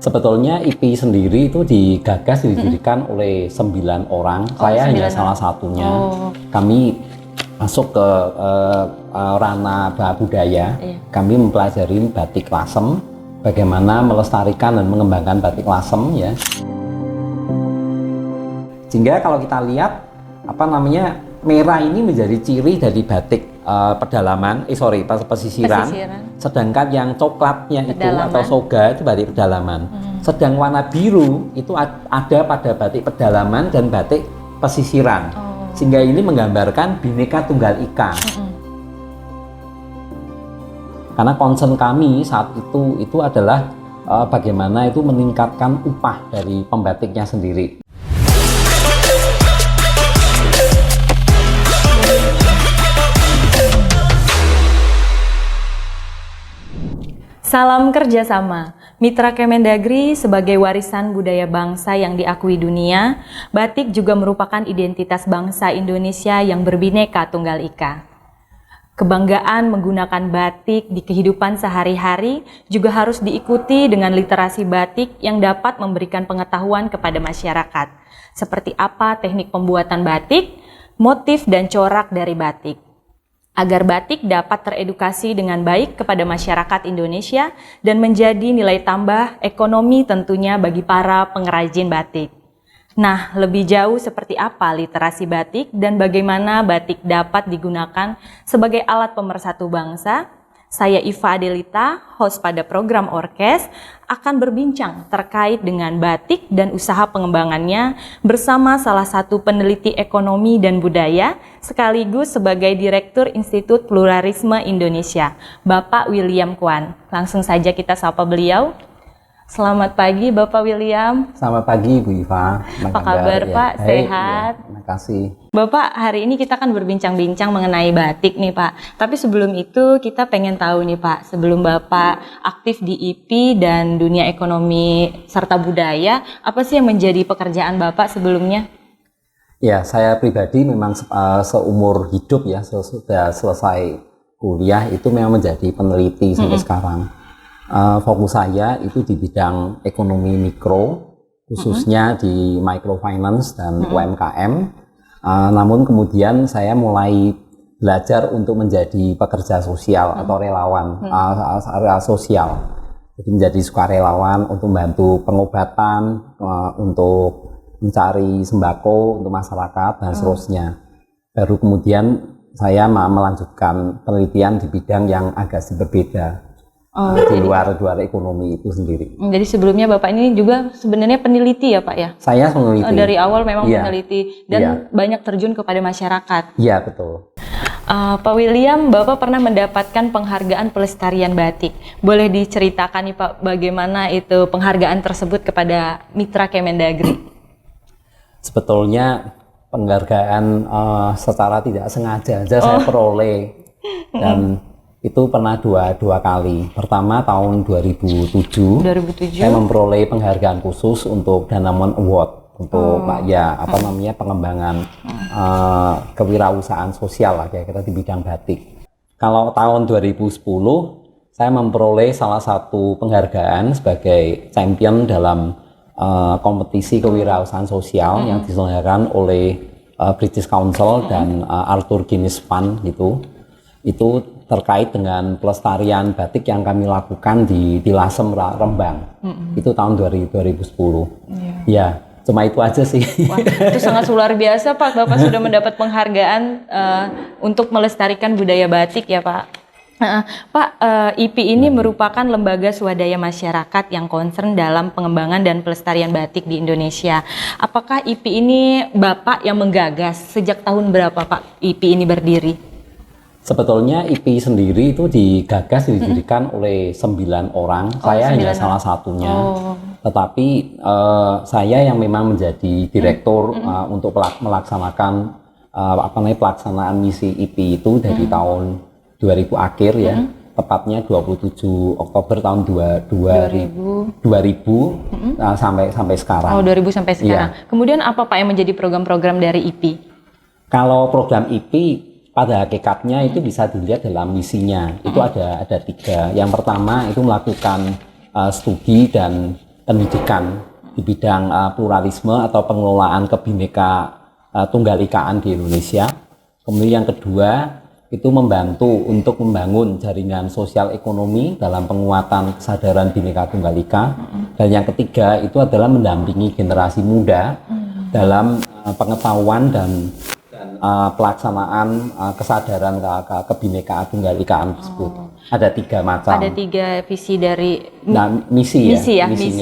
Sebetulnya IP sendiri itu digagas didirikan oleh 9 orang. Saya hanya salah satunya. Kami masuk ke ranah budaya. Kami mempelajari batik Lasem, bagaimana melestarikan dan mengembangkan batik Lasem ya. Sehingga kalau kita lihat merah ini menjadi ciri dari batik pesisiran. Sedangkan yang coklatnya pedalaman. Itu atau soga itu batik pedalaman. Sedang warna biru itu ada pada batik pedalaman dan batik pesisiran. Sehingga ini menggambarkan Bhinneka Tunggal Ika. Karena concern kami saat itu adalah bagaimana itu meningkatkan upah dari pembatiknya sendiri. Salam kerjasama. Mitra Kemendagri sebagai warisan budaya bangsa yang diakui dunia, batik juga merupakan identitas bangsa Indonesia yang berbineka tunggal ika. Kebanggaan menggunakan batik di kehidupan sehari-hari juga harus diikuti dengan literasi batik yang dapat memberikan pengetahuan kepada masyarakat. Seperti apa teknik pembuatan batik, motif dan corak dari batik. Agar batik dapat teredukasi dengan baik kepada masyarakat Indonesia dan menjadi nilai tambah ekonomi tentunya bagi para pengrajin batik. Nah, lebih jauh seperti apa literasi batik dan bagaimana batik dapat digunakan sebagai alat pemersatu bangsa? Saya Iva Adelita, host pada program Orkes, akan berbincang terkait dengan batik dan usaha pengembangannya bersama salah satu peneliti ekonomi dan budaya, sekaligus sebagai Direktur Institut Pluralisme Indonesia, Bapak William Kwan. Langsung saja kita sapa beliau. Selamat pagi Bapak William. Selamat pagi Bu Iva. Apa kabar ya? Pak? Sehat? Ya, terima kasih. Bapak, hari ini kita akan berbincang-bincang mengenai batik nih Pak. Tapi sebelum itu kita pengen tahu nih Pak, sebelum Bapak aktif di IP dan dunia ekonomi serta budaya, apa sih yang menjadi pekerjaan Bapak sebelumnya? Ya, saya pribadi memang seumur hidup ya, sudah selesai kuliah itu memang menjadi peneliti sampai sekarang. Fokus saya itu di bidang ekonomi mikro, khususnya di microfinance dan UMKM. Namun kemudian saya mulai belajar untuk menjadi pekerja sosial atau relawan sosial. Jadi menjadi sukarelawan untuk membantu pengobatan, untuk mencari sembako untuk masyarakat dan seterusnya. Baru kemudian saya melanjutkan penelitian di bidang yang agak berbeda. Di luar ekonomi itu sendiri. Jadi sebelumnya Bapak ini juga sebenarnya peneliti ya Pak ya? Saya peneliti. Dari awal memang peneliti dan banyak terjun kepada masyarakat. Iya betul. Pak William, Bapak pernah mendapatkan penghargaan pelestarian batik. Boleh diceritakan nih Pak bagaimana itu penghargaan tersebut kepada Mitra Kemendagri? Sebetulnya penghargaan secara tidak sengaja aja saya peroleh dan itu pernah dua kali. Pertama tahun 2007 saya memperoleh penghargaan khusus untuk Danamon Award untuk pengembangan kewirausahaan sosial lah kira-kira di bidang batik. Kalau tahun 2010 saya memperoleh salah satu penghargaan sebagai champion dalam kompetisi kewirausahaan sosial yang diselenggarakan oleh British Council dan Arthur Guinness Fund gitu. Itu terkait dengan pelestarian batik yang kami lakukan di Lasem Rembang. Itu tahun 2010. Ya, cuma itu aja sih. Wah, itu sangat luar biasa Pak. Bapak sudah mendapat penghargaan untuk melestarikan budaya batik ya Pak. Pak, IP ini merupakan lembaga swadaya masyarakat yang concern dalam pengembangan dan pelestarian batik di Indonesia. Apakah IP ini Bapak yang menggagas? Sejak tahun berapa Pak IP ini berdiri? Sebetulnya IP sendiri itu digagas didirikan oleh 9 orang. Saya hanya salah satunya. Tetapi saya yang memang menjadi direktur untuk melaksanakan pelaksanaan misi IP itu dari tahun 2000 akhir ya. Tepatnya 27 Oktober tahun 2000 sampai sekarang. 2000 sampai sekarang. Ya. Kemudian apa Pak yang menjadi program-program dari IP? Kalau program IP pada hakikatnya itu bisa dilihat dalam misinya. Itu ada 3. Yang pertama itu melakukan studi dan pendidikan di bidang pluralisme atau pengelolaan kebineka tunggal ikaan di Indonesia. Kemudian yang kedua itu membantu untuk membangun jaringan sosial ekonomi dalam penguatan kesadaran Bhinneka Tunggal Ika. Dan yang ketiga itu adalah mendampingi generasi muda dalam pengetahuan dan pelaksanaan kesadaran kebinekaan Tunggal Ikaan tersebut. Ada 3 macam. Ada 3 visi dari misi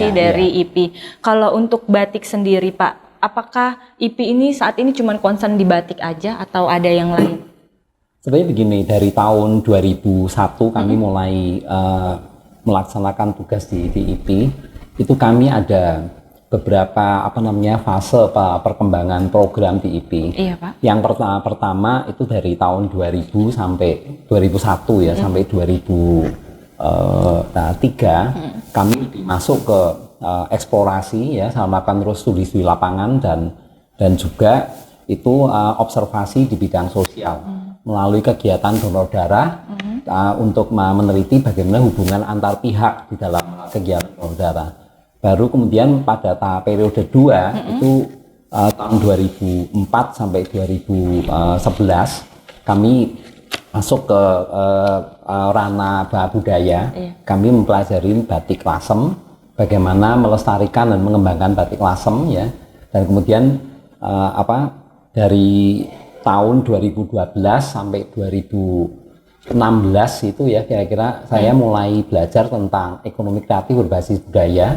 dari IPI. Kalau untuk batik sendiri Pak, apakah IPI ini saat ini cuma concern di batik aja atau ada yang lain? Sebenarnya begini, dari tahun 2001 kami mulai melaksanakan tugas di IPI. Itu kami ada beberapa fase perkembangan program di IPI. Iya, Pak. Yang pertama itu dari tahun 2000 sampai 2001 ya, sampai 2003 kami masuk ke eksplorasi ya, sama melakukan terus studi lapangan dan juga itu observasi di bidang sosial melalui kegiatan donor darah untuk meneliti bagaimana hubungan antar pihak di dalam kegiatan donor darah. Baru kemudian pada periode 2 itu tahun 2004 sampai 2011 kami masuk ke ranah budaya. Kami mempelajari batik Lasem, bagaimana melestarikan dan mengembangkan batik Lasem ya. Dan kemudian dari tahun 2012 sampai 2016 itu ya kira-kira saya mulai belajar tentang ekonomi kreatif berbasis budaya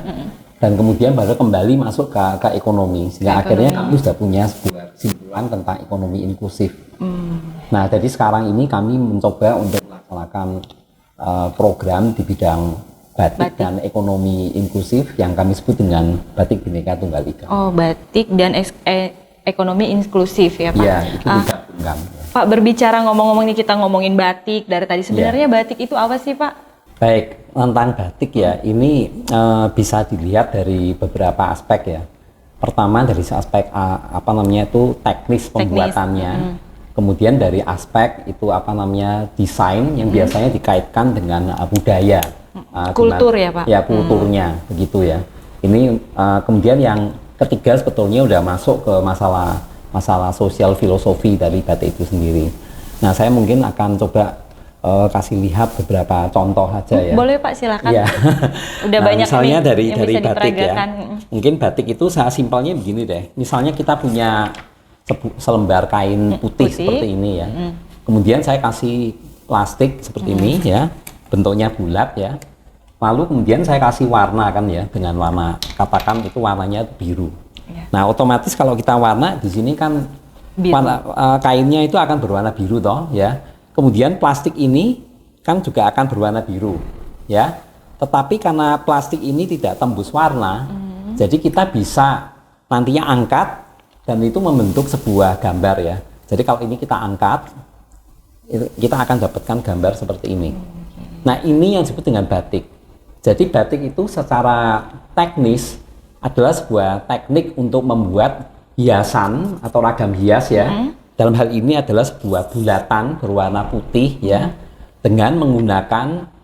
dan kemudian baru kembali masuk ke ekonomi sehingga akhirnya kami sudah punya sebuah kesimpulan tentang ekonomi inklusif. Nah, jadi sekarang ini kami mencoba untuk melaksanakan program di bidang batik dan ekonomi inklusif yang kami sebut dengan Batik Bhinneka Tunggal Ika. Oh, batik dan ekonomi inklusif ya Pak? Iya, itu digabungkan. Pak, berbicara ngomong-ngomong ini kita ngomongin batik dari tadi. Sebenarnya batik itu apa sih Pak? Baik, tentang batik ya, ini bisa dilihat dari beberapa aspek ya. Pertama dari aspek teknis pembuatannya. Kemudian dari aspek itu desain yang biasanya dikaitkan dengan budaya. Kultur ya Pak? Ya, kulturnya begitu ya. Ini kemudian yang ketiga sebetulnya udah masuk ke masalah sosial filosofi dari batik itu sendiri. Nah, saya mungkin akan coba kasih lihat beberapa contoh aja ya. Boleh Pak, silakan. Ya. Udah banyak misalnya dari bisa batik ya. Mungkin batik itu simpelnya begini deh. Misalnya kita punya selembar kain putih seperti ini ya. Kemudian saya kasih plastik seperti ini ya. Bentuknya bulat ya. Lalu kemudian saya kasih warna kan ya, dengan warna, katakan itu warnanya biru. Nah, otomatis kalau kita warna di sini kan kainnya itu akan berwarna biru toh ya. Kemudian plastik ini kan juga akan berwarna biru ya. Tetapi karena plastik ini tidak tembus warna, jadi kita bisa nantinya angkat dan itu membentuk sebuah gambar ya. Jadi kalau ini kita angkat, kita akan dapatkan gambar seperti ini. Nah, ini yang disebut dengan batik. Jadi batik itu secara teknis adalah sebuah teknik untuk membuat hiasan atau ragam hias ya. Dalam hal ini adalah sebuah bulatan berwarna putih ya, dengan menggunakan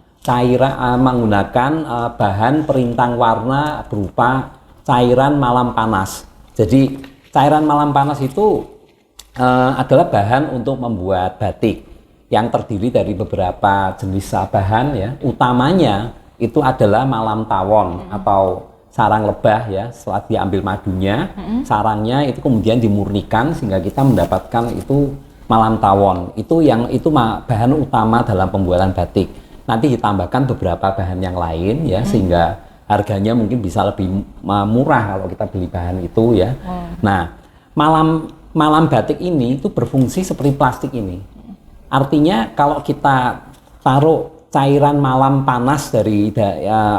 bahan perintang warna berupa cairan malam panas. Jadi cairan malam panas itu adalah bahan untuk membuat batik yang terdiri dari beberapa jenis bahan ya. Utamanya itu adalah malam tawon atau sarang lebah ya. Setelah diambil madunya, sarangnya itu kemudian dimurnikan sehingga kita mendapatkan itu malam tawon. Itu bahan utama dalam pembuatan batik. Nanti ditambahkan beberapa bahan yang lain ya, sehingga harganya mungkin bisa lebih murah kalau kita beli bahan itu ya. Nah, malam batik ini itu berfungsi seperti plastik ini. Artinya kalau kita taruh cairan malam panas dari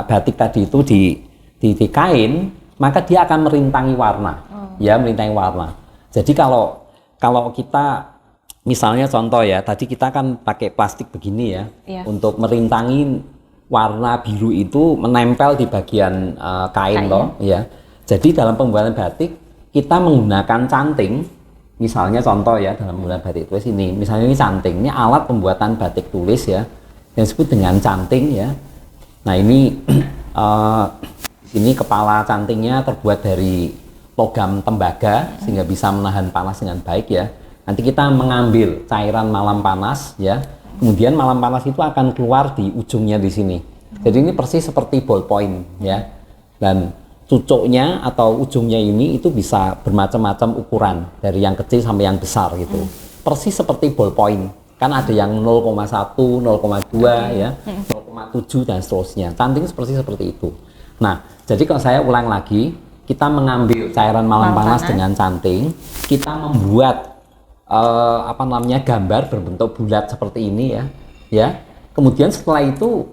batik tadi itu di kain, maka dia akan merintangi warna. Ya, merintangi warna. Jadi kalau kita misalnya contoh ya, tadi kita kan pakai plastik begini ya, untuk merintangi warna biru itu menempel di bagian kain loh ya. Jadi dalam pembuatan batik kita menggunakan canting. Misalnya contoh ya, dalam pembuatan batik tulis ini, misalnya ini canting, ini alat pembuatan batik tulis ya, yang disebut dengan canting ya. Nah, ini Ini kepala cantingnya terbuat dari logam tembaga sehingga bisa menahan panas dengan baik ya. Nanti kita mengambil cairan malam panas ya. Kemudian malam panas itu akan keluar di ujungnya di sini. Jadi ini persis seperti ballpoint ya. Dan cucuknya atau ujungnya ini itu bisa bermacam-macam ukuran dari yang kecil sampai yang besar gitu. Persis seperti ballpoint. Kan ada yang 0,1, 0,2 ya, 0,7 dan seterusnya. Canting seperti itu. Nah, jadi kalau saya ulang lagi, kita mengambil cairan malam panas dengan canting, kita membuat gambar berbentuk bulat seperti ini ya. Kemudian setelah itu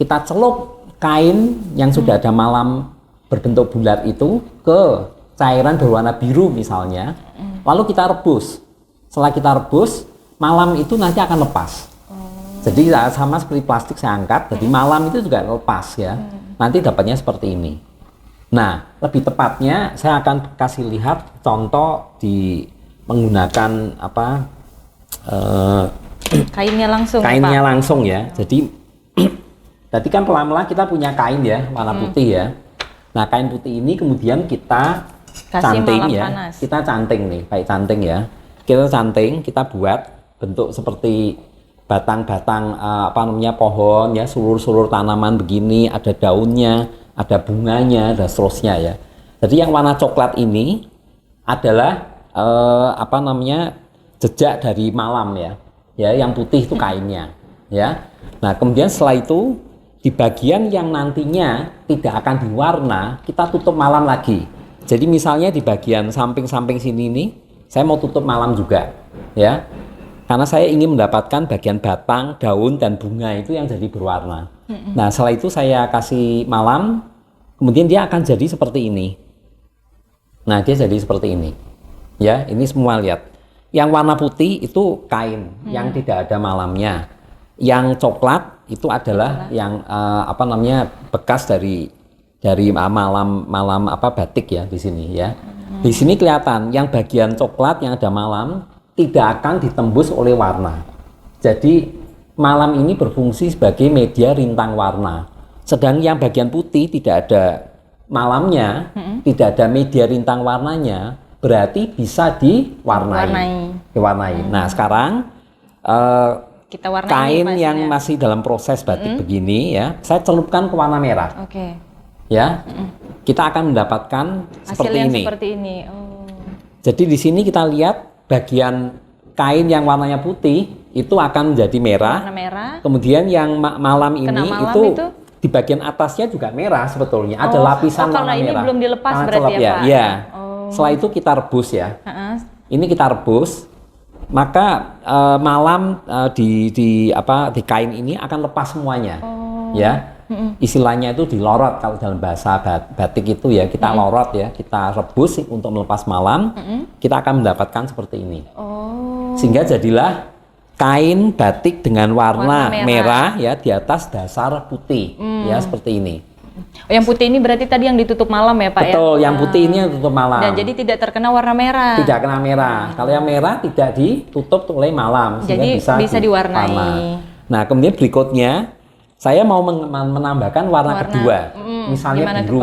kita celup kain yang sudah ada malam berbentuk bulat itu ke cairan berwarna biru misalnya, lalu kita rebus. Setelah kita rebus, malam itu nanti akan lepas. Jadi sama seperti plastik saya angkat, jadi malam itu juga lepas ya. Nanti dapatnya seperti ini. Nah, lebih tepatnya saya akan kasih lihat contoh di menggunakan kainnya langsung. Kainnya langsung ya. Jadi tadi kan pelan-pelan kita punya kain ya, warna putih ya. Nah, kain putih ini kemudian kita canting ya. Panas. Kita canting nih, kayak canting ya. Kita canting, kita buat bentuk seperti batang-batang pohon ya, sulur-sulur tanaman begini, ada daunnya, ada bunganya, dan seterusnya ya. Jadi yang warna coklat ini adalah jejak dari malam ya. Ya, yang putih itu kainnya ya. Nah, kemudian setelah itu di bagian yang nantinya tidak akan diwarna, kita tutup malam lagi. Jadi misalnya di bagian samping-samping sini nih, saya mau tutup malam juga ya. Karena saya ingin mendapatkan bagian batang, daun, dan bunga itu yang jadi berwarna. Nah, setelah itu saya kasih malam, kemudian dia akan jadi seperti ini. Nah, dia jadi seperti ini. Ya, ini semua lihat. Yang warna putih itu kain yang tidak ada malamnya. Yang coklat itu adalah yang bekas dari malam batik ya di sini ya. Di sini kelihatan yang bagian coklat yang ada malam tidak akan ditembus oleh warna. Jadi malam ini berfungsi sebagai media rintang warna. Sedang yang bagian putih tidak ada malamnya, tidak ada media rintang warnanya, berarti bisa diwarnai. Nah, sekarang kita kain yang masih dalam proses batik begini ya, saya celupkan ke warna merah. Oke. Ya. Kita akan mendapatkan hasil yang ini. Seperti ini. Oh. Jadi di sini kita lihat bagian kain yang warnanya putih itu akan menjadi merah. Warna merah. Kemudian yang malam ini itu di bagian atasnya juga merah sebetulnya. Ada lapisan warna merah. Ini belum dilepas berarti ya, Pak? Iya. Setelah itu kita rebus ya. Ini kita rebus. Maka malam di kain ini akan lepas semuanya. Ya. Istilahnya itu dilorot kalau dalam bahasa batik itu ya, kita lorot ya, kita rebus untuk melepas malam, kita akan mendapatkan seperti ini. Sehingga jadilah kain batik dengan warna merah ya di atas dasar putih ya seperti ini. Yang putih ini berarti tadi yang ditutup malam ya, Pak? Betul, yang putih ini yang ditutup malam. Dan jadi tidak terkena warna merah. Tidak kena merah. Kalau yang merah tidak ditutup oleh malam, jadi bisa diwarnai. Nah, kemudian berikutnya saya mau menambahkan warna kedua, misalnya biru.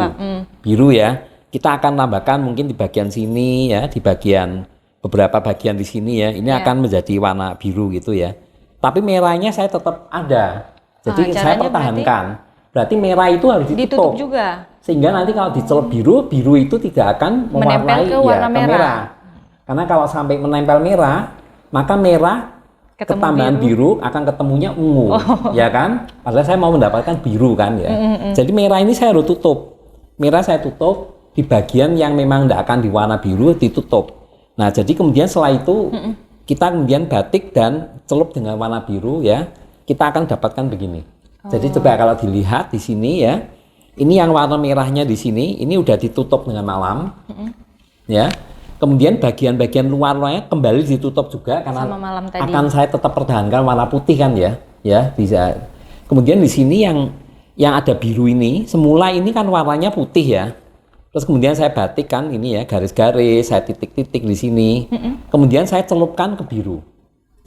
Biru ya, kita akan tambahkan mungkin di bagian sini ya, di bagian beberapa bagian di sini ya, ini akan menjadi warna biru gitu ya. Tapi merahnya saya tetap ada, jadi saya pertahankan. Berarti merah itu harus ditutup juga. Sehingga nanti kalau dicelup biru itu tidak akan mewarnai ke warna merah. Karena kalau sampai menempel merah, maka merah ketambahan biru akan ketemunya ungu, ya kan? Padahal saya mau mendapatkan biru kan ya. Jadi merah ini saya harus tutup. Merah saya tutup di bagian yang memang tidak akan diwarna biru ditutup. Nah, jadi kemudian setelah itu kita kemudian batik dan celup dengan warna biru ya, kita akan dapatkan begini. Jadi coba kalau dilihat di sini ya, ini yang warna merahnya di sini, ini udah ditutup dengan malam, ya. Kemudian bagian-bagian luarnya kembali ditutup juga karena akan saya tetap pertahankan warna putih kan ya, bisa. Kemudian di sini yang ada biru ini, semula ini kan warnanya putih ya. Terus kemudian saya batik kan ini ya, garis-garis, saya titik-titik di sini. Kemudian saya celupkan ke biru.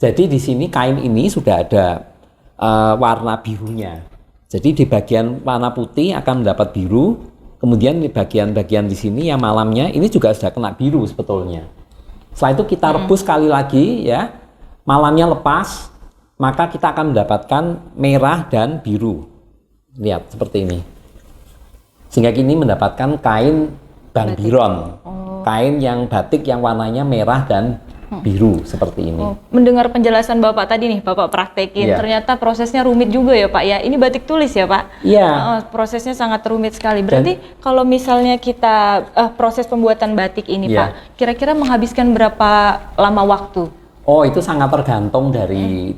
Jadi di sini kain ini sudah ada warna birunya. Jadi di bagian warna putih akan mendapat biru, Kemudian bagian-bagian di sini yang malamnya ini juga sudah kena biru sebetulnya. Setelah itu kita rebus sekali lagi ya, malamnya lepas, maka kita akan mendapatkan merah dan biru. Lihat seperti ini. Sehingga kini mendapatkan kain bangbiron, kain yang batik yang warnanya merah dan biru seperti ini. Mendengar penjelasan Bapak tadi nih, Bapak praktekin, ternyata prosesnya rumit juga ya Pak ya. Ini batik tulis ya Pak? Iya. Prosesnya sangat rumit sekali. Berarti kalau misalnya kita proses pembuatan batik ini Pak, kira-kira menghabiskan berapa lama waktu? Oh, itu sangat tergantung dari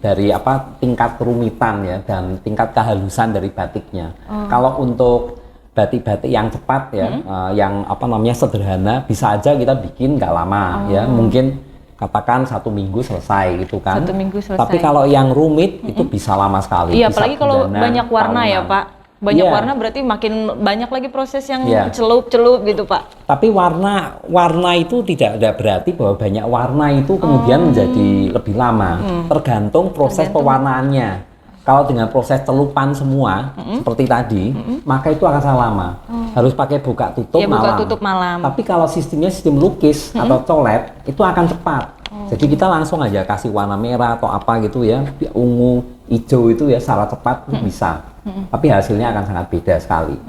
tingkat kerumitan ya dan tingkat kehalusan dari batiknya. Kalau untuk batik-batik yang cepat ya, yang sederhana, bisa aja kita bikin nggak lama ya, mungkin katakan 1 minggu selesai gitu kan. 1 minggu selesai. Tapi kalau yang rumit itu bisa lama sekali. Iya, bisa apalagi kalau banyak warna tahunan. ya Pak. Banyak warna berarti makin banyak lagi proses yang celup-celup gitu Pak. Tapi warna itu tidak ada berarti bahwa banyak warna itu kemudian menjadi lebih lama. Tergantung proses pewarnaannya. Kalau dengan proses celupan semua seperti tadi, maka itu akan sangat lama. Harus pakai buka tutup malam. Buka tutup malam. Tapi kalau sistemnya sistem lukis atau colet, itu akan cepat. Jadi kita langsung aja kasih warna merah atau apa gitu ya, ungu, hijau itu ya secara cepat itu bisa. Tapi hasilnya akan sangat beda sekali.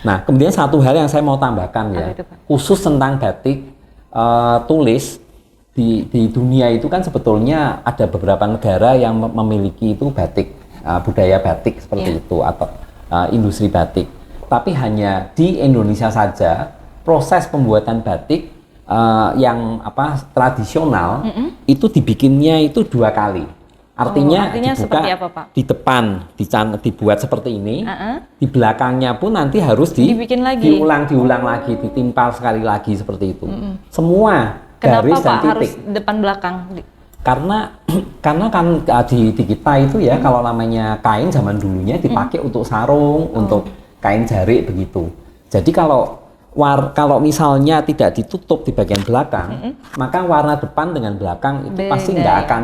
Nah, kemudian satu hal yang saya mau tambahkan ya, khusus tentang batik tulis. Di dunia itu kan sebetulnya ada beberapa negara yang memiliki itu batik, budaya batik seperti itu atau industri batik. Tapi hanya di Indonesia saja proses pembuatan batik yang tradisional itu dibikinnya itu 2 kali. Artinya dibuka seperti apa, Pak? Di depan dibuat seperti ini, di belakangnya pun nanti harus dibikin lagi. diulang lagi, ditimpal sekali lagi seperti itu. Semua kenapa garis Pak dan titik. harus depan belakang? Karena kan di kita itu ya kalau namanya kain zaman dulunya dipakai untuk sarung, untuk kain jarik begitu. Jadi kalau misalnya tidak ditutup di bagian belakang, maka warna depan dengan belakang itu pasti nggak akan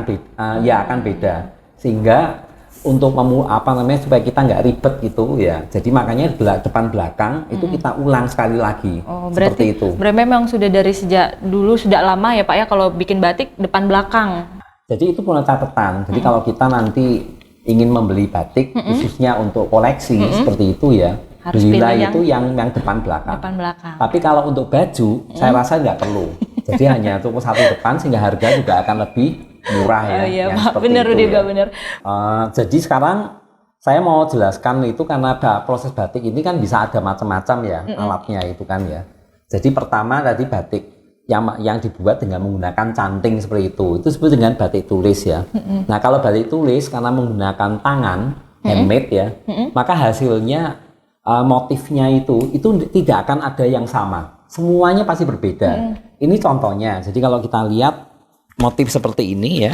akan beda. Sehingga untuk supaya kita nggak ribet gitu ya. Jadi makanya depan belakang itu kita ulang sekali lagi. Seperti itu. Berarti memang sudah dari sejak dulu sudah lama ya Pak ya kalau bikin batik depan belakang. Jadi itu punya catatan. Jadi kalau kita nanti ingin membeli batik khususnya untuk koleksi seperti itu ya, belilah itu yang depan belakang. Tapi kalau untuk baju saya rasa nggak perlu. Jadi hanya untuk satu depan sehingga harga juga akan lebih murah ya. Iya Pak, benar juga benar. Jadi sekarang saya mau jelaskan itu karena proses batik ini kan bisa ada macam-macam ya alatnya itu kan ya. Jadi pertama tadi batik yang dibuat dengan menggunakan canting seperti itu disebut dengan batik tulis ya. Nah kalau batik tulis karena menggunakan tangan handmade ya, maka hasilnya motifnya itu tidak akan ada yang sama. Semuanya pasti berbeda. Ini contohnya. Jadi kalau kita lihat motif seperti ini ya,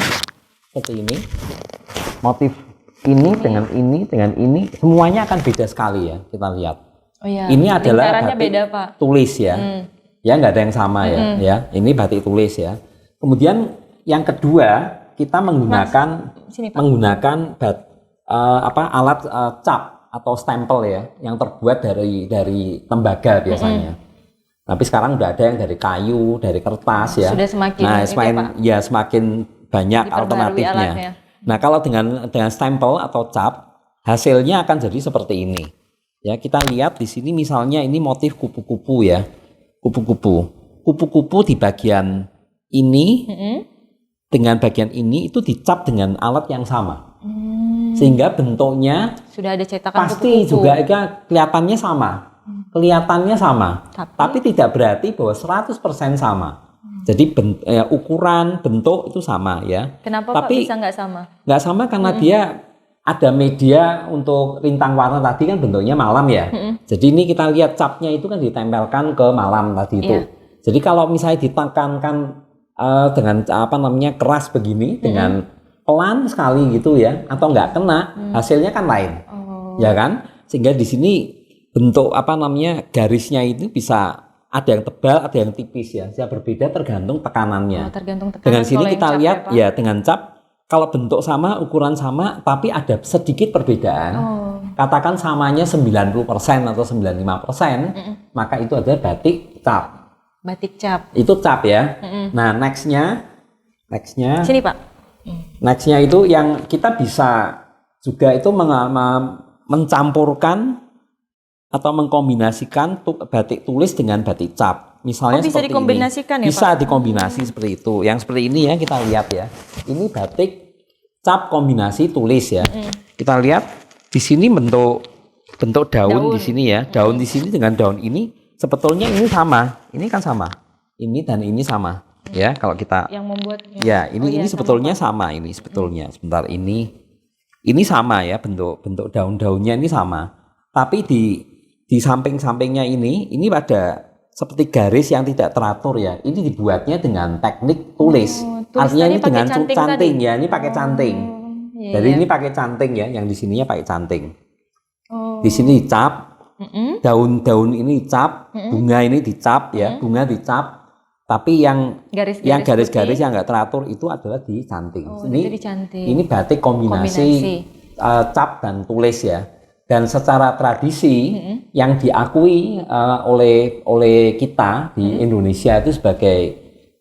seperti ini, motif ini dengan ini, semuanya akan beda sekali ya. Kita lihat. Ini adalah batik beda, Pak. Tulis ya, ya nggak ada yang sama ya. Ini batik tulis ya. Kemudian yang kedua kita menggunakan alat cap atau stempel ya, yang terbuat dari tembaga biasanya. Tapi sekarang udah ada yang dari kayu, dari kertas ya. Sudah semakin semakin banyak alternatifnya. Alatnya. Nah, kalau dengan stempel atau cap, hasilnya akan jadi seperti ini. Ya, kita lihat di sini misalnya ini motif kupu-kupu ya. Kupu-kupu. Kupu-kupu di bagian ini dengan bagian ini itu dicap dengan alat yang sama. Sehingga bentuknya sudah ada cetakan pasti kupu-kupu. juga kelihatannya sama. Kelihatannya sama, tapi tidak berarti bahwa 100% sama. Jadi ukuran, bentuk itu sama ya. Kenapa tapi Pak bisa nggak sama? Nggak sama karena dia ada media untuk rintang warna tadi kan bentuknya malam ya. Jadi ini kita lihat capnya itu kan ditempelkan ke malam tadi itu. Jadi kalau misalnya ditekankan dengan keras begini, dengan pelan sekali gitu ya, atau nggak kena, hasilnya kan lain, ya kan? Sehingga di sini bentuk garisnya itu bisa ada yang tebal, ada yang tipis ya. Bisa berbeda tergantung tekanannya. Tergantung tekanan. Dengan sini kita lihat ya dengan cap kalau bentuk sama, ukuran sama, tapi ada sedikit perbedaan, katakan samanya 90% atau 95%, maka itu adalah batik cap. Batik cap. Itu cap ya. Nah, nextnya, Sini Pak. nextnya itu yang kita bisa juga itu mencampurkan atau mengkombinasikan batik tulis dengan batik cap. Misalnya bisa seperti dikombinasikan ini. ya, Bisa Pak? dikombinasi seperti itu. Yang seperti ini ya kita lihat ya. Ini batik cap kombinasi tulis ya. Kita lihat di sini bentuk daun di sini ya. Daun di sini dengan daun ini sebetulnya ini sama. Ini kan sama. Ini dan ini sama. Ya, kalau kita Yang membuat ya, ini sebetulnya sama ini sebetulnya. Sebentar ini sama ya, bentuk daun-daunnya ini sama. Tapi di samping-sampingnya ini pada seperti garis yang tidak teratur ya. Ini dibuatnya dengan teknik tulis. Artinya ini dengan canting ya. Ini pakai canting. Jadi ini pakai canting ya. Yang di sininya pakai canting. Di sini dicap. Daun-daun ini dicap. Bunga ini dicap ya. Bunga dicap. Tapi yang garis-garis yang nggak teratur itu adalah dicanting. Ini batik kombinasi. Cap dan tulis ya. Dan secara tradisi yang diakui oleh kita di Indonesia itu sebagai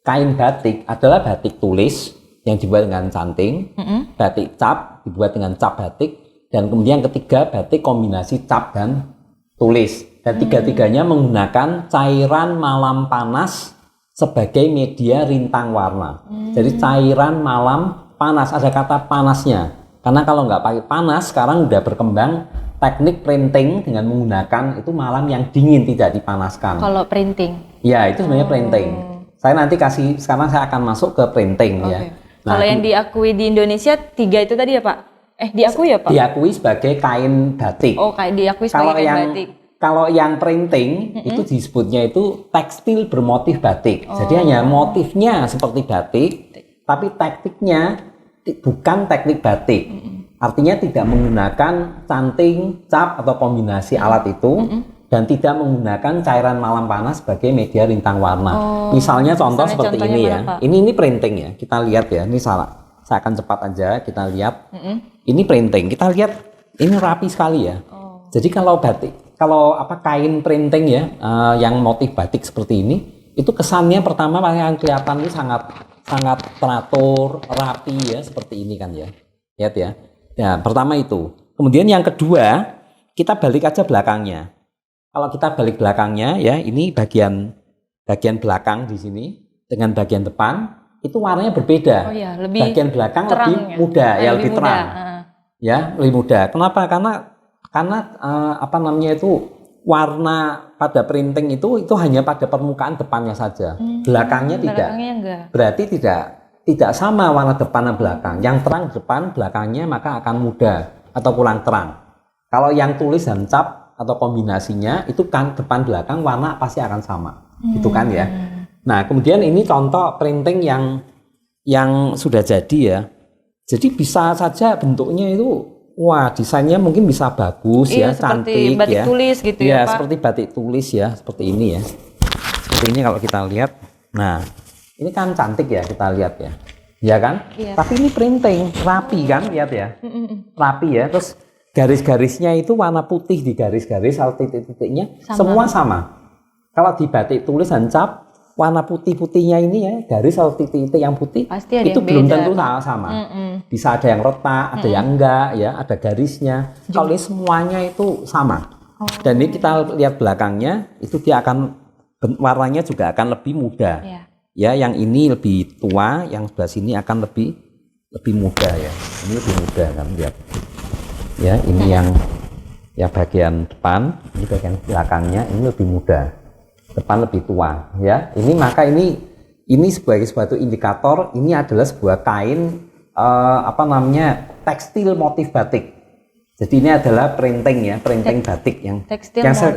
kain batik adalah batik tulis yang dibuat dengan canting, batik cap dibuat dengan cap batik, dan kemudian ketiga batik kombinasi cap dan tulis. Dan tiga-tiganya menggunakan cairan malam panas sebagai media rintang warna. Jadi cairan malam panas, ada kata panasnya. Karena kalau nggak pakai panas, sekarang udah berkembang teknik printing dengan menggunakan itu malam yang dingin, tidak dipanaskan. Kalau printing? Ya, itu sebenarnya printing. Saya nanti sekarang saya akan masuk ke printing ya. Nah, kalau yang diakui di Indonesia 3 itu tadi ya Pak? Diakui ya Pak? Diakui sebagai kain batik. Diakui sebagai kain batik. Kalau yang printing itu disebutnya itu tekstil bermotif batik. Jadi hanya motifnya seperti batik, tapi tekniknya bukan teknik batik. Artinya tidak menggunakan canting, cap atau kombinasi alat itu, dan tidak menggunakan cairan malam panas sebagai media rintang warna. Misalnya contoh seperti ini ya. Ini printing ya. Kita lihat ya. Ini saya akan cepat aja. Kita lihat. Ini printing. Kita lihat ini rapi sekali ya. Jadi kalau kain printing ya, yang motif batik seperti ini, itu kesannya pertama yang kelihatan itu sangat teratur, rapi ya, seperti ini kan ya. Lihat ya. Ya, pertama itu. Kemudian yang kedua, kita balik aja belakangnya. Kalau kita balik belakangnya ya, ini bagian belakang di sini dengan bagian depan itu warnanya berbeda. Bagian belakang lebih muda ya, lebih terang. Ya, lebih muda. Kenapa? Karena warna pada printing itu hanya pada permukaan depannya saja. Belakangnya tidak. Berarti tidak sama warna depan dan belakang. Yang terang depan, belakangnya maka akan muda atau kurang terang. Kalau yang tulis dan cap atau kombinasinya itu kan depan belakang warna pasti akan sama. Gitu kan ya. Nah, kemudian ini contoh printing yang sudah jadi ya. Jadi bisa saja bentuknya itu desainnya mungkin bisa bagus ya, cantik batik ya. Tulis gitu ya, Pak. Seperti batik tulis ya, seperti ini ya. Seperti ini kalau kita lihat. Nah, ini kan cantik ya kita lihat ya. Ya kan? Iya. Tapi ini printing, rapi kan, lihat ya. Rapi ya. Terus garis-garisnya itu warna putih di garis-garis, titik-titiknya semua sama. Kalau di batik tulis dan cap, warna putih-putihnya ini ya, garis atau titik-titik yang putih pasti ada itu yang belum beda, tentu sama. Bisa ada yang retak, ada yang enggak ya, ada garisnya. Kalau ini semuanya itu sama. Dan ini kita lihat belakangnya, itu dia akan warnanya juga akan lebih muda. Ya, yang ini lebih tua, yang sebelah sini akan lebih muda ya. Ini lebih muda kan, lihat. Ya, ini yang bagian depan, ini bagian belakangnya ini lebih muda. Depan lebih tua ya. Ini sebagai suatu indikator ini adalah sebuah kain tekstil motif batik. Jadi ini adalah printing ya, printing batik yang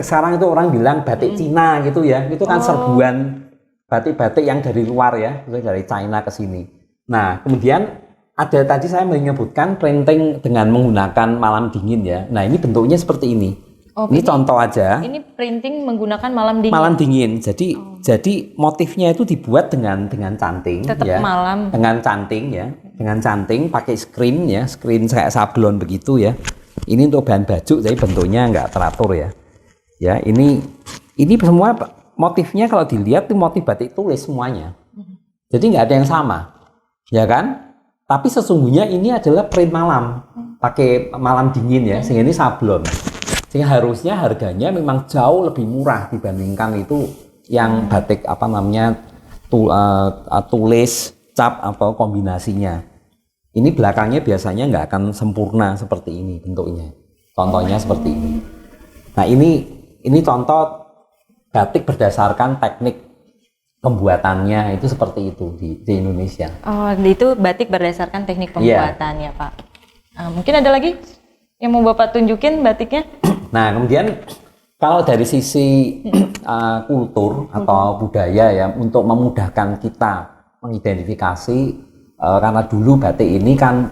sekarang itu orang bilang batik Cina gitu ya. Itu kan serbuan batik-batik yang dari luar ya, dari China ke sini. Nah, kemudian ada tadi saya menyebutkan printing dengan menggunakan malam dingin ya. Nah, ini bentuknya seperti ini. Oh, ini contoh aja. Ini printing menggunakan malam dingin. Malam dingin. Jadi motifnya itu dibuat dengan canting. Tetap ya. malam. Dengan canting ya. Dengan canting pakai screen ya. Screen kayak sablon begitu ya. Ini untuk bahan baju, jadi bentuknya nggak teratur ya. Ya, ini semua motifnya kalau dilihat itu motif batik tulis semuanya. Jadi nggak ada yang sama, ya kan? Tapi sesungguhnya ini adalah print malam, pakai malam dingin ya, sehingga ini sablon. Sehingga harusnya harganya memang jauh lebih murah dibandingkan itu yang batik apa namanya tulis, cap atau kombinasinya. Ini belakangnya biasanya nggak akan sempurna seperti ini bentuknya. Contohnya seperti ini. Nah ini contoh batik berdasarkan teknik pembuatannya itu seperti itu di Indonesia. Oh, itu batik berdasarkan teknik pembuatannya, Pak. Mungkin ada lagi yang mau Bapak tunjukin batiknya? Nah, kemudian kalau dari sisi kultur atau budaya ya, untuk memudahkan kita mengidentifikasi, karena dulu batik ini kan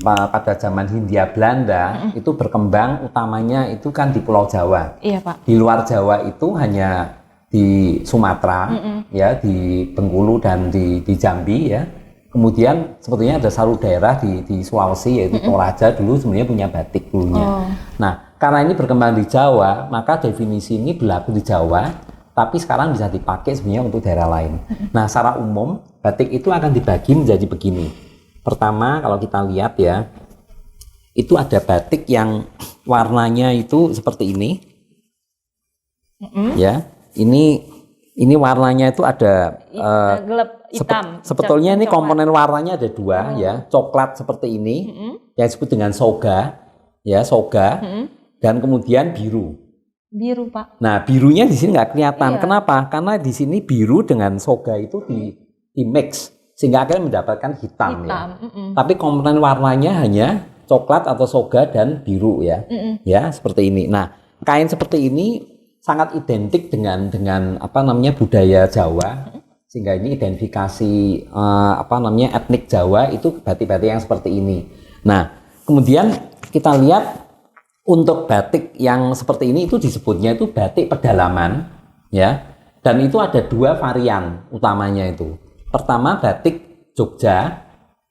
pada zaman Hindia Belanda itu berkembang utamanya itu kan di Pulau Jawa. Iya, Pak. Di luar Jawa itu hanya di Sumatera, ya, di Bengkulu dan di Jambi ya. Kemudian sebetulnya ada satu daerah di Sulawesi yaitu Toraja dulu sebenarnya punya batik dulunya. Nah, karena ini berkembang di Jawa, maka definisi ini berlaku di Jawa, tapi sekarang bisa dipakai sebenarnya untuk daerah lain. Nah, secara umum batik itu akan dibagi menjadi begini. Pertama, kalau kita lihat ya, itu ada batik yang warnanya itu seperti ini, ya. Ini warnanya itu ada gelap hitam. Sebetulnya ini komponen warnanya ada dua ya, coklat seperti ini yang disebut dengan soga, ya soga, dan kemudian biru. Biru, Pak. Nah, birunya di sini nggak kelihatan. Kenapa? Karena di sini biru dengan soga itu di mix sehingga akan mendapatkan hitam. Ya. Tapi komponen warnanya hanya coklat atau soga dan biru ya, ya seperti ini. Nah, kain seperti ini sangat identik dengan apa namanya budaya Jawa, sehingga ini identifikasi apa namanya etnik Jawa itu batik-batik yang seperti ini. Nah, kemudian kita lihat untuk batik yang seperti ini itu disebutnya itu batik pedalaman, ya. Dan itu ada dua varian utamanya itu. Pertama batik Jogja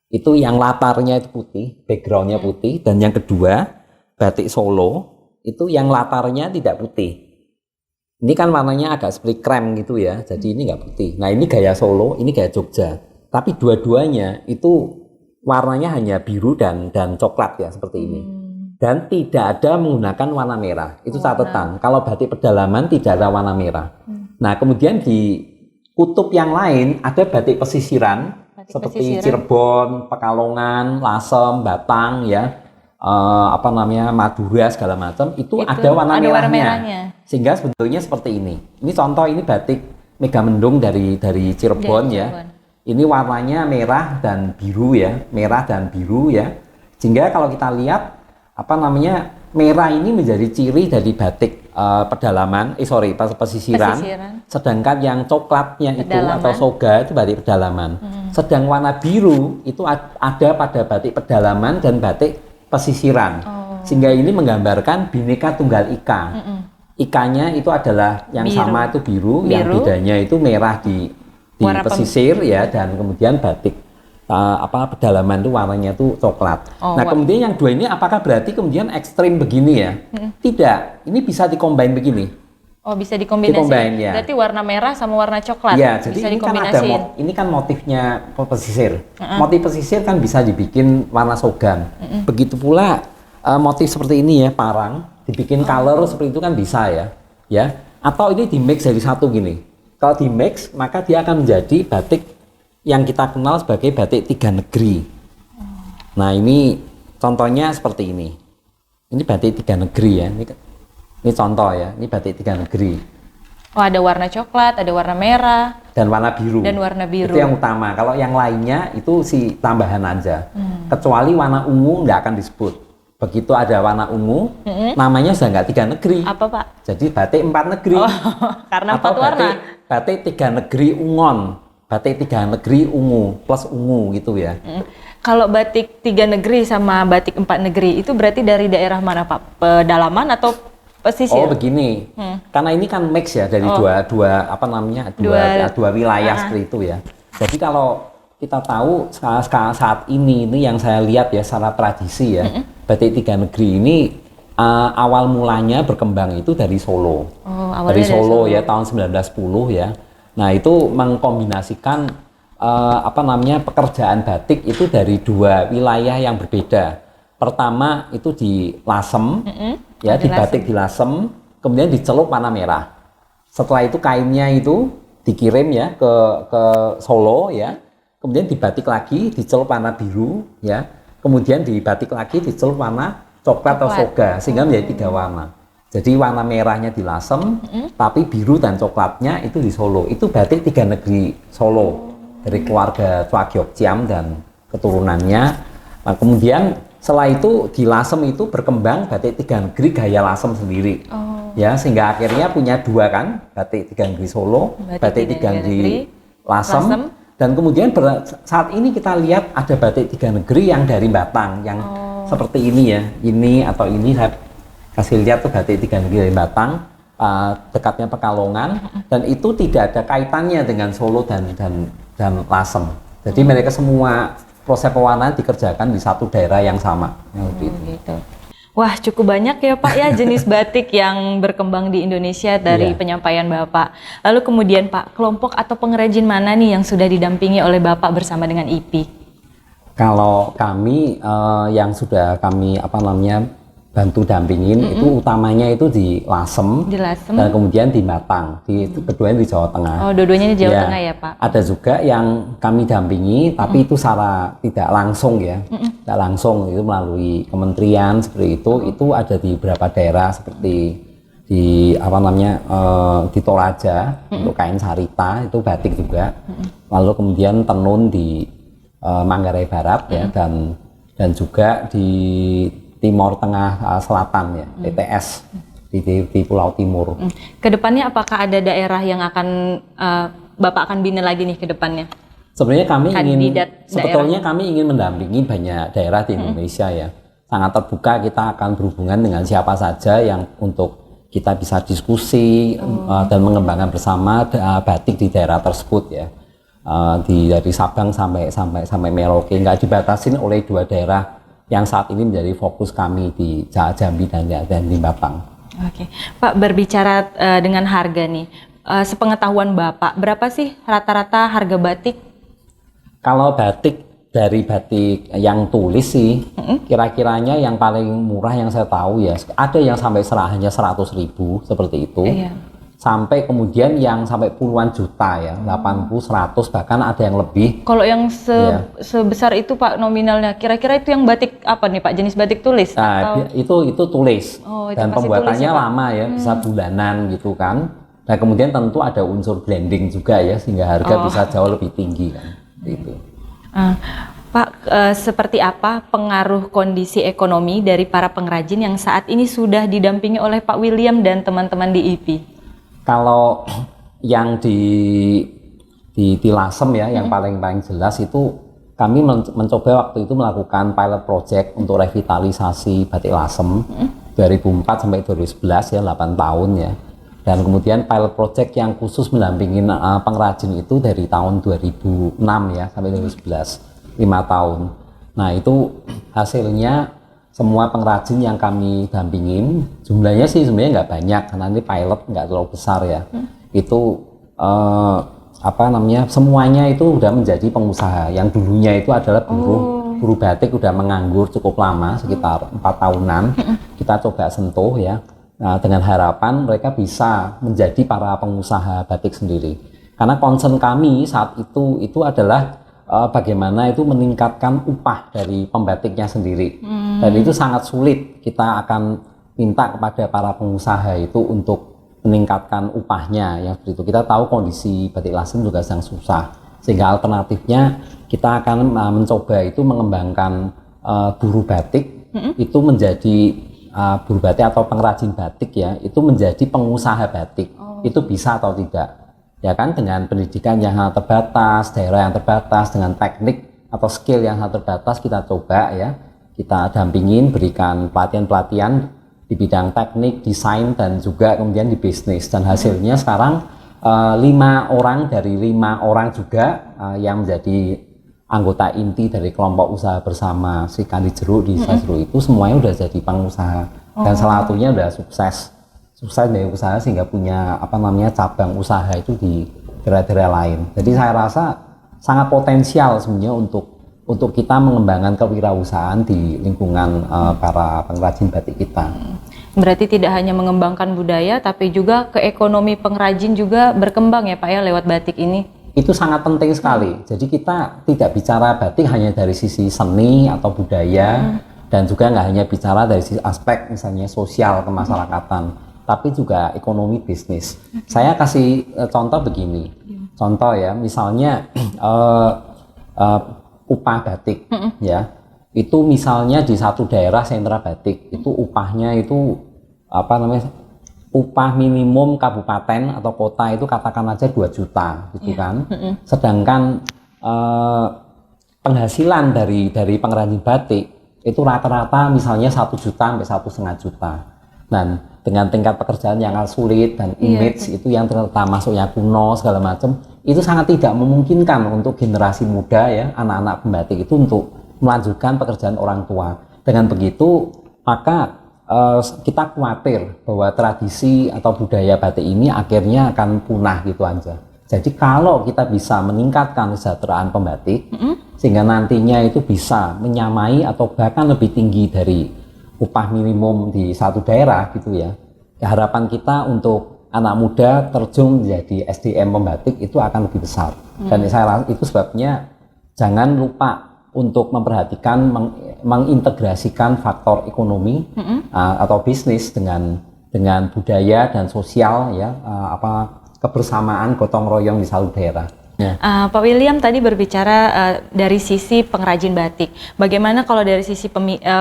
itu yang latarnya itu putih, backgroundnya putih, dan yang kedua batik Solo itu yang latarnya tidak putih. Ini kan warnanya agak seperti krem gitu ya, jadi ini nggak putih. Nah ini gaya Solo, ini gaya Jogja. Tapi dua-duanya itu warnanya hanya biru dan coklat ya seperti ini. Dan tidak ada menggunakan warna merah. Itu catatan. Kalau batik pedalaman tidak ada warna merah. Nah kemudian di kutub yang lain ada batik pesisiran seperti Cirebon, Pekalongan, Lasem, Batang ya. Apa namanya Madura segala macam itu ada warna merahnya. Sehingga sebetulnya seperti ini. Ini contoh, ini batik Megamendung dari Cirebon ya. Ini warnanya merah dan biru ya, merah dan biru ya. Sehingga kalau kita lihat apa namanya merah ini menjadi ciri dari batik pedalaman, pesisiran. Sedangkan yang coklatnya pedalaman. Itu atau soga itu batik pedalaman. Sedang warna biru itu ada pada batik pedalaman dan batik pesisiran, sehingga ini menggambarkan Bhinneka Tunggal Ika. Ikanya itu adalah yang biru. Sama itu biru, yang bedanya itu merah di pesisir ya, dan kemudian batik pedalaman itu warnanya itu coklat. Nah kemudian yang dua ini apakah berarti kemudian ekstrim begini ya? Tidak, ini bisa dikombin begini. Oh bisa dikombinasi. Ya. Berarti warna merah sama warna coklat. Ya, jadi bisa ini kan ada ini kan motifnya pesisir. Motif pesisir kan bisa dibikin warna sogan. Begitu pula motif seperti ini ya, parang, dibikin color seperti itu kan bisa ya. Ya. Atau ini di mix jadi satu gini. Kalau di mix maka dia akan menjadi batik yang kita kenal sebagai batik tiga negeri. Nah, ini contohnya seperti ini. Ini batik tiga negeri ya. Ini contoh ya, ini batik tiga negeri. Oh ada warna coklat, ada warna merah. Dan warna biru. Itu yang utama. Kalau yang lainnya itu si tambahan aja. Kecuali warna ungu nggak akan disebut. Begitu ada warna ungu, namanya sudah nggak tiga negeri. Apa Pak? Jadi batik empat negeri. Karena empat warna. Batik tiga negeri ungon. Batik tiga negeri ungu plus ungu gitu ya. Kalau batik tiga negeri sama batik empat negeri itu berarti dari daerah mana Pak? Pedalaman atau pesisir. Oh begini, karena ini kan mix ya dari dua apa namanya dua wilayah seperti itu ya. Jadi kalau kita tahu saat ini yang saya lihat ya secara tradisi ya, batik tiga negeri ini awal mulanya berkembang itu dari Solo. Dari Solo ya tahun 1910 ya. Nah itu mengkombinasikan apa namanya pekerjaan batik itu dari dua wilayah yang berbeda. Pertama itu di Lasem, ya dibatik di Lasem, kemudian dicelup warna merah. Setelah itu kainnya itu dikirim ya ke Solo ya, kemudian dibatik lagi, dicelup warna biru ya, kemudian dibatik lagi, dicelup warna coklat atau soga, sehingga menjadi 3 warna. Jadi warna merahnya di Lasem, tapi biru dan coklatnya itu di Solo. Itu batik tiga negeri Solo dari keluarga Chwagyeokjeam dan keturunannya. Nah, kemudian setelah itu di Lasem itu berkembang batik tiga negeri gaya Lasem sendiri, ya sehingga akhirnya punya 2 kan, batik tiga negeri Solo, batik tiga negeri Lasem, dan kemudian saat ini kita lihat ada batik tiga negeri yang dari Batang, yang seperti ini ya, ini atau ini saya kasih lihat tuh batik tiga negeri dari Batang, dekatnya Pekalongan, dan itu tidak ada kaitannya dengan Solo dan Lasem. Jadi mereka semua proses pewarnaan dikerjakan di satu daerah yang sama. Gitu. Wah, cukup banyak ya Pak ya jenis batik yang berkembang di Indonesia dari penyampaian Bapak. Lalu kemudian Pak, kelompok atau pengrajin mana nih yang sudah didampingi oleh Bapak bersama dengan IPI? Kalau kami yang sudah kami bantu dampingin itu utamanya itu di Lasem, dan kemudian di Batang, keduanya di Jawa Tengah. Oh, dua-duanya di Jawa Tengah ya Pak? Ada juga yang kami dampingi, tapi itu secara tidak langsung ya, tidak langsung itu melalui kementerian seperti itu ada di beberapa daerah seperti di di Toraja untuk kain sarita itu batik juga, lalu kemudian tenun di Manggarai Barat ya dan juga di Timur Tengah Selatan ya, TTS di Pulau Timur. Kedepannya apakah ada daerah yang akan Bapak akan bina lagi nih ke depannya? Sebenarnya kami ingin mendampingi banyak daerah di Indonesia ya. Sangat terbuka, kita akan berhubungan dengan siapa saja yang untuk kita bisa diskusi dan mengembangkan bersama batik di daerah tersebut ya. Dari Sabang sampai Merauke, nggak dibatasin oleh 2 daerah yang saat ini menjadi fokus kami di Jambi dan di Batang. Oke, Pak, berbicara dengan harga nih, sepengetahuan Bapak, berapa sih rata-rata harga batik? Kalau batik dari batik yang tulis sih, kira-kiranya yang paling murah yang saya tahu ya, ada yang sampai hanya 100.000 seperti itu. Iya. Sampai kemudian yang sampai puluhan juta ya, 80, 100 bahkan ada yang lebih. Kalau yang sebesar itu Pak nominalnya, kira-kira itu yang batik apa nih Pak, jenis batik tulis? Nah, itu tulis. Dan pembuatannya tulis, lama ya, bisa bulanan gitu kan. Nah kemudian tentu ada unsur blending juga ya, sehingga harga bisa jauh lebih tinggi kan. Gitu. Pak, seperti apa pengaruh kondisi ekonomi dari para pengrajin yang saat ini sudah didampingi oleh Pak William dan teman-teman di IPI? Kalau yang di Lasem ya, yang paling jelas itu kami mencoba waktu itu melakukan pilot project untuk revitalisasi batik Lasem 2004 sampai 2011 ya, 8 tahun ya. Dan kemudian pilot project yang khusus mendampingi pengrajin itu dari tahun 2006 ya sampai 2011, 5 tahun. Nah itu hasilnya semua pengrajin yang kami dampingin, jumlahnya sih sebenarnya nggak banyak karena ini pilot nggak terlalu besar ya. Itu semuanya itu udah menjadi pengusaha. Yang dulunya itu adalah buruh batik, udah menganggur cukup lama, sekitar 4 tahunan. Kita coba sentuh ya. Nah, dengan harapan mereka bisa menjadi para pengusaha batik sendiri. Karena concern kami saat itu adalah bagaimana itu meningkatkan upah dari pembatiknya sendiri. Dan itu sangat sulit. Kita akan minta kepada para pengusaha itu untuk meningkatkan upahnya yang seperti itu. Kita tahu kondisi batik Lasem juga sedang susah, sehingga alternatifnya kita akan mencoba itu mengembangkan buruh batik itu menjadi buruh batik atau pengrajin batik ya, itu menjadi pengusaha batik. Itu bisa atau tidak? Ya kan, dengan pendidikan yang sangat terbatas, daerah yang terbatas, dengan teknik atau skill yang sangat terbatas, kita coba ya, kita dampingin, berikan pelatihan-pelatihan di bidang teknik, desain, dan juga kemudian di bisnis. Dan hasilnya sekarang 5 orang dari 5 orang juga yang menjadi anggota inti dari kelompok usaha bersama Srikandi Jeruk di Desa Jeruk itu semuanya udah jadi pengusaha. Dan salah satunya udah sukses dari usaha sehingga punya cabang usaha itu di daerah-daerah lain. Jadi saya rasa sangat potensial sebenarnya untuk kita mengembangkan kewirausahaan di lingkungan para pengrajin batik kita. Berarti tidak hanya mengembangkan budaya, tapi juga ke ekonomi pengrajin juga berkembang ya Pak ya lewat batik ini? Itu sangat penting sekali. Jadi kita tidak bicara batik hanya dari sisi seni atau budaya, dan juga nggak hanya bicara dari sisi aspek misalnya sosial kemasyarakatan, tapi juga ekonomi bisnis. Saya kasih contoh begini. Contoh ya, misalnya upah batik, ya, itu misalnya di satu daerah sentra batik itu upahnya itu upah minimum kabupaten atau kota itu katakan aja 2 juta gitu kan. Sedangkan penghasilan dari pengrajin batik itu rata-rata misalnya 1 juta sampai 1,5 juta. Dan dengan tingkat pekerjaan yang sulit dan image itu yang ternyata masuknya kuno segala macam, itu sangat tidak memungkinkan untuk generasi muda ya, anak-anak pembatik itu untuk melanjutkan pekerjaan orang tua. Dengan begitu maka kita khawatir bahwa tradisi atau budaya batik ini akhirnya akan punah gitu aja. Jadi kalau kita bisa meningkatkan kesejahteraan pembatik sehingga nantinya itu bisa menyamai atau bahkan lebih tinggi dari upah minimum di satu daerah gitu ya, harapan kita untuk anak muda terjun menjadi SDM pembatik itu akan lebih besar. Dan saya rasa itu sebabnya jangan lupa untuk memperhatikan mengintegrasikan faktor ekonomi atau bisnis dengan budaya dan sosial ya, kebersamaan gotong royong di satu daerah. Pak William tadi berbicara dari sisi pengrajin batik. Bagaimana kalau dari sisi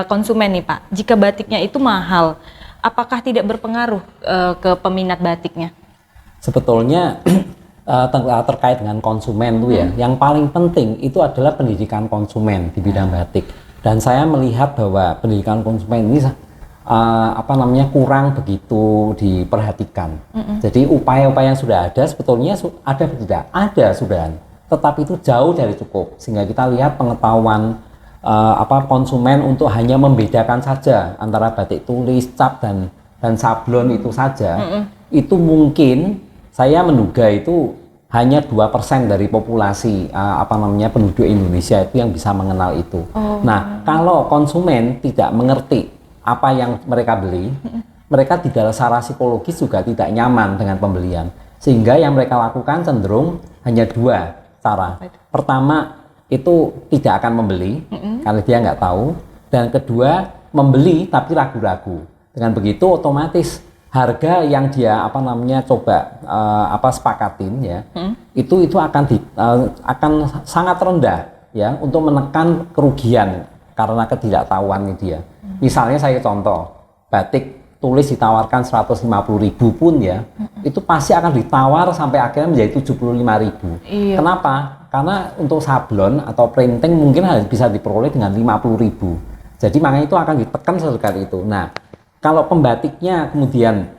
konsumen nih Pak? Jika batiknya itu mahal, apakah tidak berpengaruh ke peminat batiknya? Sebetulnya terkait dengan konsumen tuh ya, yang paling penting itu adalah pendidikan konsumen di bidang batik. Dan saya melihat bahwa pendidikan konsumen ini kurang begitu diperhatikan. Jadi upaya-upaya yang sudah ada sebetulnya ada atau tidak? Ada sudah. Tetapi itu jauh dari cukup. Sehingga kita lihat pengetahuan konsumen untuk hanya membedakan saja antara batik tulis, cap dan sablon itu saja. Itu mungkin saya menduga itu hanya 2% dari populasi penduduk Indonesia itu yang bisa mengenal itu. Nah, kalau konsumen tidak mengerti apa yang mereka beli, mereka tidak secara psikologis juga tidak nyaman dengan pembelian. Sehingga yang mereka lakukan cenderung hanya 2 cara. Pertama, itu tidak akan membeli karena dia nggak tahu. Dan kedua, membeli tapi ragu-ragu. Dengan begitu otomatis harga yang dia sepakatin ya, itu akan sangat rendah ya untuk menekan kerugian karena ketidaktahuannya dia. Misalnya saya contoh, batik tulis ditawarkan 150.000 pun ya, itu pasti akan ditawar sampai akhirnya menjadi 75.000. Kenapa? Karena untuk sablon atau printing mungkin bisa diperoleh dengan 50.000. Jadi makanya itu akan ditekan sekali itu. Nah, kalau pembatiknya kemudian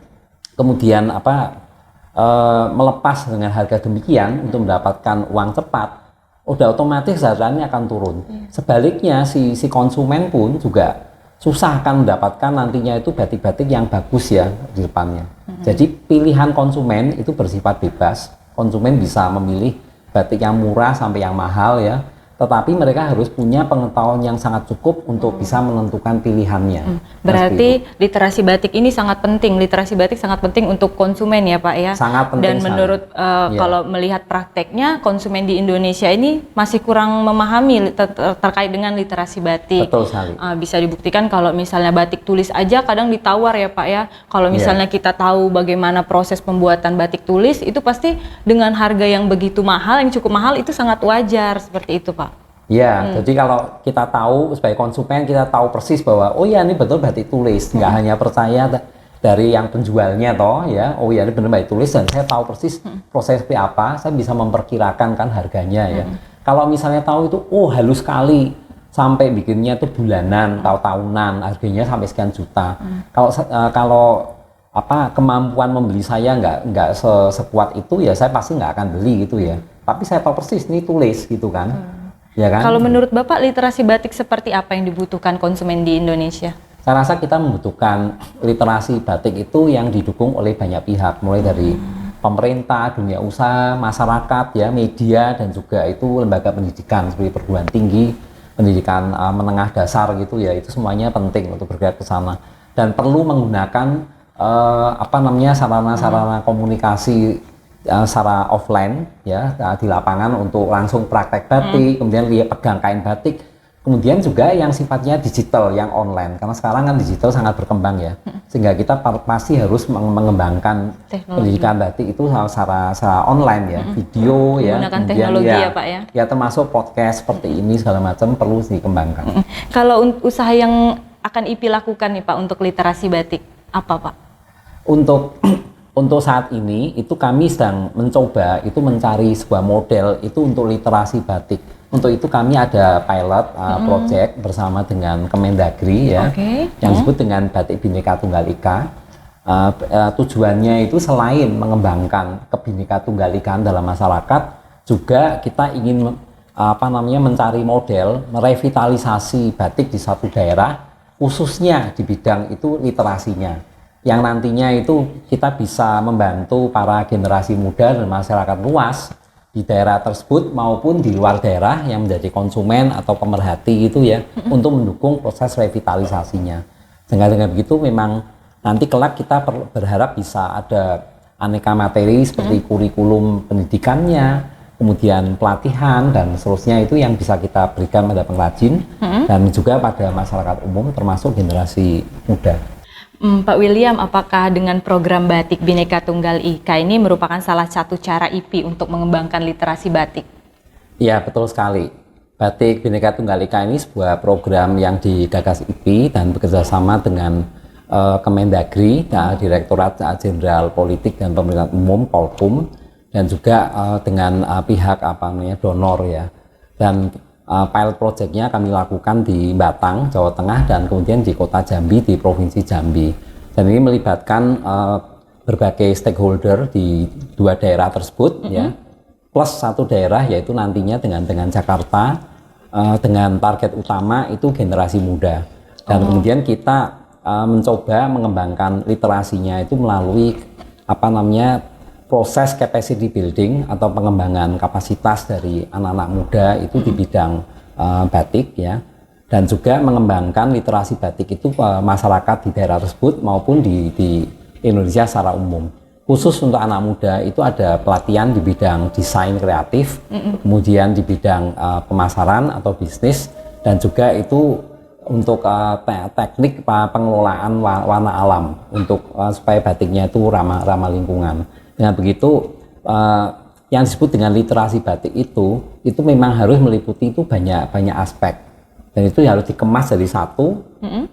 melepas dengan harga demikian untuk mendapatkan uang cepat, udah otomatis harganya akan turun. Sebaliknya si konsumen pun juga susah akan mendapatkan nantinya itu batik-batik yang bagus ya di depannya. Jadi pilihan konsumen itu bersifat bebas. Konsumen bisa memilih batik yang murah sampai yang mahal ya. Tetapi mereka harus punya pengetahuan yang sangat cukup untuk bisa menentukan pilihannya. Berarti literasi batik ini sangat penting. Literasi batik sangat penting untuk konsumen ya Pak ya. Sangat penting. Dan menurut kalau melihat prakteknya, konsumen di Indonesia ini masih kurang memahami terkait dengan literasi batik. Betul sekali. Bisa dibuktikan kalau misalnya batik tulis aja kadang ditawar ya Pak ya. Kalau misalnya kita tahu bagaimana proses pembuatan batik tulis, itu pasti dengan harga yang begitu mahal, yang cukup mahal, itu sangat wajar seperti itu Pak. Ya, jadi kalau kita tahu sebagai konsumen, kita tahu persis bahwa oh ya ini betul batik tulis, nggak hanya percaya dari yang penjualnya toh ya, oh ya ini benar batik tulis dan saya tahu persis proses seperti apa, saya bisa memperkirakan kan harganya ya. Kalau misalnya tahu itu oh halus sekali, sampai bikinnya tuh bulanan atau tahunan, harganya sampai sekian juta. Kalau kemampuan membeli saya nggak sekuat itu ya saya pasti nggak akan beli gitu ya. Tapi saya tahu persis ini tulis gitu kan, ya kan? Kalau menurut Bapak literasi batik seperti apa yang dibutuhkan konsumen di Indonesia? Saya rasa kita membutuhkan literasi batik itu yang didukung oleh banyak pihak, mulai dari pemerintah, dunia usaha, masyarakat, ya, media, dan juga itu lembaga pendidikan seperti perguruan tinggi, pendidikan menengah dasar gitu ya, itu semuanya penting untuk bergerak ke sana. Dan perlu menggunakan sarana-sarana komunikasi secara offline ya di lapangan untuk langsung praktek batik, kemudian lihat pegang kain batik. Kemudian juga yang sifatnya digital, yang online, karena sekarang kan digital sangat berkembang ya, sehingga kita pasti harus mengembangkan pendidikan batik itu secara online ya, video ya, menggunakan teknologi ya Pak ya. Ya termasuk podcast seperti ini segala macam perlu dikembangkan. Kalau usaha yang akan IP lakukan nih Pak untuk literasi batik apa Pak? Untuk saat ini itu kami sedang mencoba itu mencari sebuah model itu untuk literasi batik. Untuk itu kami ada pilot project bersama dengan Kemendagri ya, yang disebut dengan Batik Bhinneka Tunggal Ika. Tujuannya itu selain mengembangkan Kebhinneka Tunggal Ikaan dalam masyarakat, juga kita ingin mencari model merevitalisasi batik di satu daerah, khususnya di bidang itu literasinya. Yang nantinya itu kita bisa membantu para generasi muda dan masyarakat luas di daerah tersebut maupun di luar daerah yang menjadi konsumen atau pemerhati gitu ya, untuk mendukung proses revitalisasinya. Dengan begitu memang nanti kelak kita berharap bisa ada aneka materi seperti kurikulum pendidikannya, kemudian pelatihan dan seterusnya itu yang bisa kita berikan pada pengrajin dan juga pada masyarakat umum termasuk generasi muda. Pak William, apakah dengan program Batik Bhinneka Tunggal Ika ini merupakan salah satu cara IP untuk mengembangkan literasi batik? Ya, betul sekali. Batik Bhinneka Tunggal Ika ini sebuah program yang digagas IP dan bekerjasama dengan Kemendagri, Direktorat Jenderal Politik dan Pemerintahan Umum Polhum, dan juga dengan pihak donor ya. Dan pilot projectnya kami lakukan di Batang, Jawa Tengah, dan kemudian di Kota Jambi, di Provinsi Jambi. Dan ini melibatkan berbagai stakeholder di dua daerah tersebut, ya, plus satu daerah yaitu nantinya dengan Jakarta, dengan target utama itu generasi muda. Dan kemudian kita mencoba mengembangkan literasinya itu melalui proses capacity building atau pengembangan kapasitas dari anak-anak muda itu di bidang batik ya, dan juga mengembangkan literasi batik itu masyarakat di daerah tersebut maupun di Indonesia secara umum. Khusus untuk anak muda itu ada pelatihan di bidang desain kreatif, kemudian di bidang pemasaran atau bisnis, dan juga itu untuk teknik pengelolaan warna alam untuk supaya batiknya itu ramah lingkungan. Dengan begitu yang disebut dengan literasi batik itu memang harus meliputi itu banyak aspek, dan itu harus dikemas dari satu,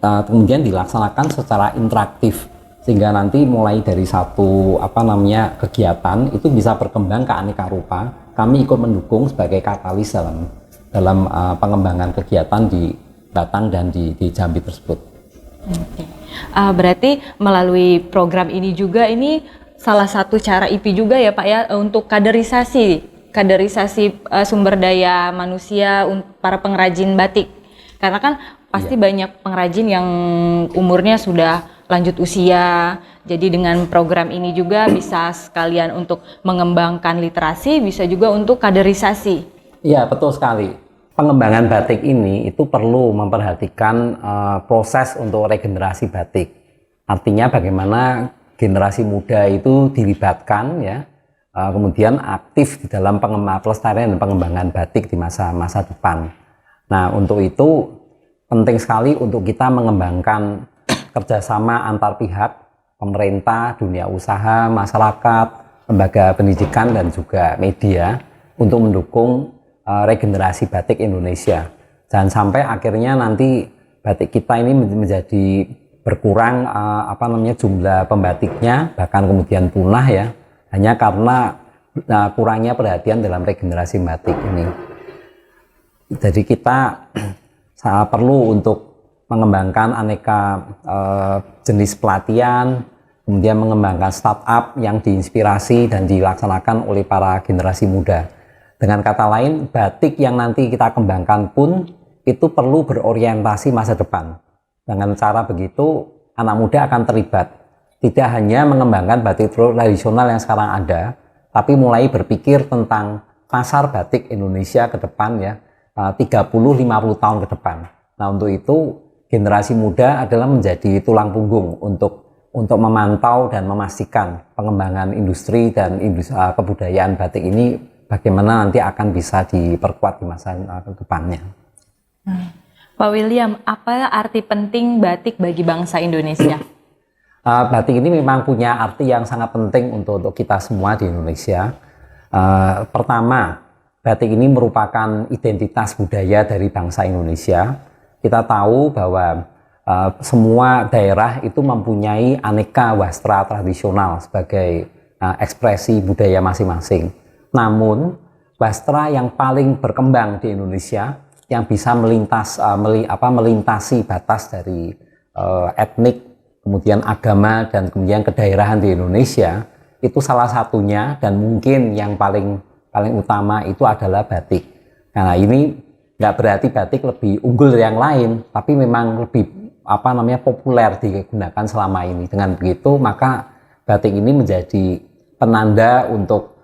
kemudian dilaksanakan secara interaktif sehingga nanti mulai dari satu kegiatan itu bisa berkembang ke aneka rupa. Kami ikut mendukung sebagai katalis dalam pengembangan kegiatan di Batang dan di Jambi tersebut. Berarti melalui program ini juga ini salah satu cara IP juga ya Pak ya untuk kaderisasi sumber daya manusia para pengrajin batik, karena kan pasti banyak pengrajin yang umurnya sudah lanjut usia, jadi dengan program ini juga bisa sekalian untuk mengembangkan literasi, bisa juga untuk kaderisasi. Iya, betul sekali. Pengembangan batik ini itu perlu memperhatikan proses untuk regenerasi batik, artinya bagaimana generasi muda itu dilibatkan ya, kemudian aktif di dalam pelestarian dan pengembangan batik di masa depan. Nah, untuk itu penting sekali untuk kita mengembangkan kerjasama antar pihak, pemerintah, dunia usaha, masyarakat, lembaga pendidikan, dan juga media untuk mendukung regenerasi batik Indonesia. Jangan sampai akhirnya nanti batik kita ini menjadi berkurang jumlah pembatiknya, bahkan kemudian punah ya, hanya karena kurangnya perhatian dalam regenerasi batik ini. Jadi kita perlu untuk mengembangkan aneka jenis pelatihan, kemudian mengembangkan startup yang diinspirasi dan dilaksanakan oleh para generasi muda. Dengan kata lain, batik yang nanti kita kembangkan pun itu perlu berorientasi masa depan. Dengan cara begitu, anak muda akan terlibat. Tidak hanya mengembangkan batik tradisional yang sekarang ada, tapi mulai berpikir tentang pasar batik Indonesia ke depan ya, 30-50 tahun ke depan. Nah, untuk itu generasi muda adalah menjadi tulang punggung untuk memantau dan memastikan pengembangan industri dan kebudayaan batik ini bagaimana nanti akan bisa diperkuat di masa depannya. Pak William, apa arti penting batik bagi bangsa Indonesia? Batik ini memang punya arti yang sangat penting untuk kita semua di Indonesia. Pertama, batik ini merupakan identitas budaya dari bangsa Indonesia. Kita tahu bahwa semua daerah itu mempunyai aneka wastra tradisional sebagai ekspresi budaya masing-masing. Namun, wastra yang paling berkembang di Indonesia yang bisa melintasi batas dari etnik, kemudian agama, dan kemudian kedaerahan di Indonesia, itu salah satunya dan mungkin yang paling utama itu adalah batik. Nah, ini nggak berarti batik lebih unggul dari yang lain, tapi memang lebih populer digunakan selama ini. Dengan begitu, maka batik ini menjadi penanda untuk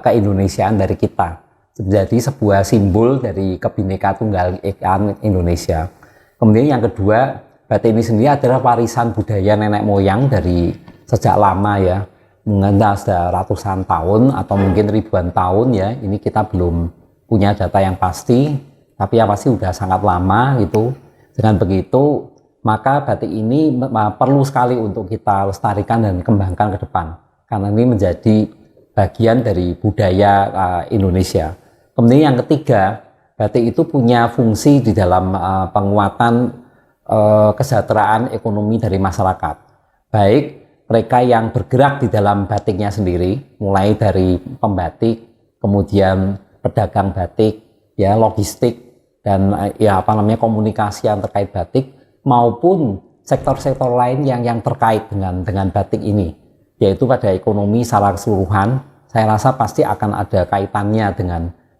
keindonesiaan dari kita, menjadi sebuah simbol dari Kebhinneka Tunggal Ika Indonesia. Kemudian yang kedua, batik ini sendiri adalah warisan budaya nenek moyang dari sejak lama ya, mungkin sudah ratusan tahun atau mungkin ribuan tahun ya. Ini kita belum punya data yang pasti, tapi yang pasti sudah sangat lama gitu. Dengan begitu, maka batik ini perlu sekali untuk kita lestarikan dan kembangkan ke depan, karena ini menjadi bagian dari budaya Indonesia. Kemudian yang ketiga, batik itu punya fungsi di dalam penguatan kesejahteraan ekonomi dari masyarakat. Baik mereka yang bergerak di dalam batiknya sendiri, mulai dari pembatik, kemudian pedagang batik, ya logistik, dan komunikasi yang terkait batik, maupun sektor-sektor lain yang terkait dengan batik ini, yaitu pada ekonomi secara keseluruhan. Saya rasa pasti akan ada kaitannya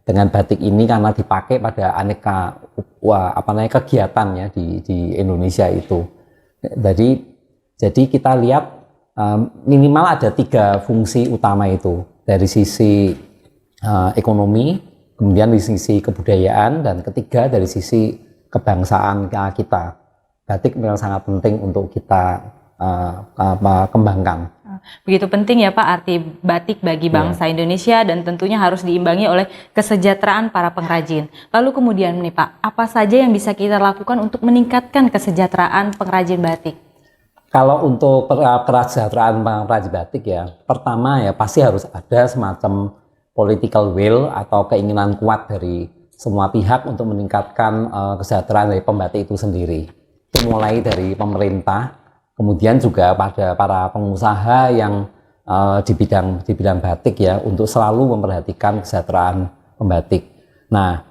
dengan batik ini karena dipakai pada aneka kegiatan ya di Indonesia itu. Jadi kita lihat minimal ada 3 fungsi utama itu, dari sisi ekonomi, kemudian di sisi kebudayaan, dan ketiga dari sisi kebangsaan kita. Batik memang sangat penting untuk kita kembangkan. Begitu penting ya Pak arti batik bagi bangsa Indonesia, dan tentunya harus diimbangi oleh kesejahteraan para pengrajin. Lalu kemudian nih Pak, apa saja yang bisa kita lakukan untuk meningkatkan kesejahteraan pengrajin batik? Kalau untuk kesejahteraan pengrajin batik ya, pertama ya pasti harus ada semacam political will atau keinginan kuat dari semua pihak untuk meningkatkan kesejahteraan dari pembatik itu sendiri. Itu mulai dari pemerintah, kemudian juga pada para pengusaha yang di bidang batik ya, untuk selalu memperhatikan kesejahteraan pembatik. Nah,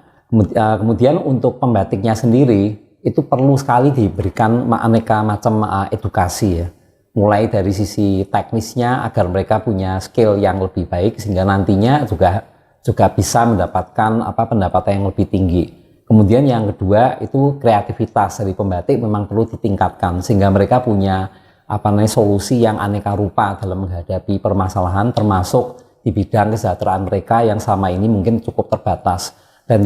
kemudian untuk pembatiknya sendiri itu perlu sekali diberikan aneka macam edukasi ya. Mulai dari sisi teknisnya agar mereka punya skill yang lebih baik sehingga nantinya juga bisa mendapatkan pendapatan yang lebih tinggi. Kemudian yang kedua itu kreativitas dari pembatik memang perlu ditingkatkan sehingga mereka punya solusi yang aneka rupa dalam menghadapi permasalahan, termasuk di bidang kesejahteraan mereka yang selama ini mungkin cukup terbatas. Dan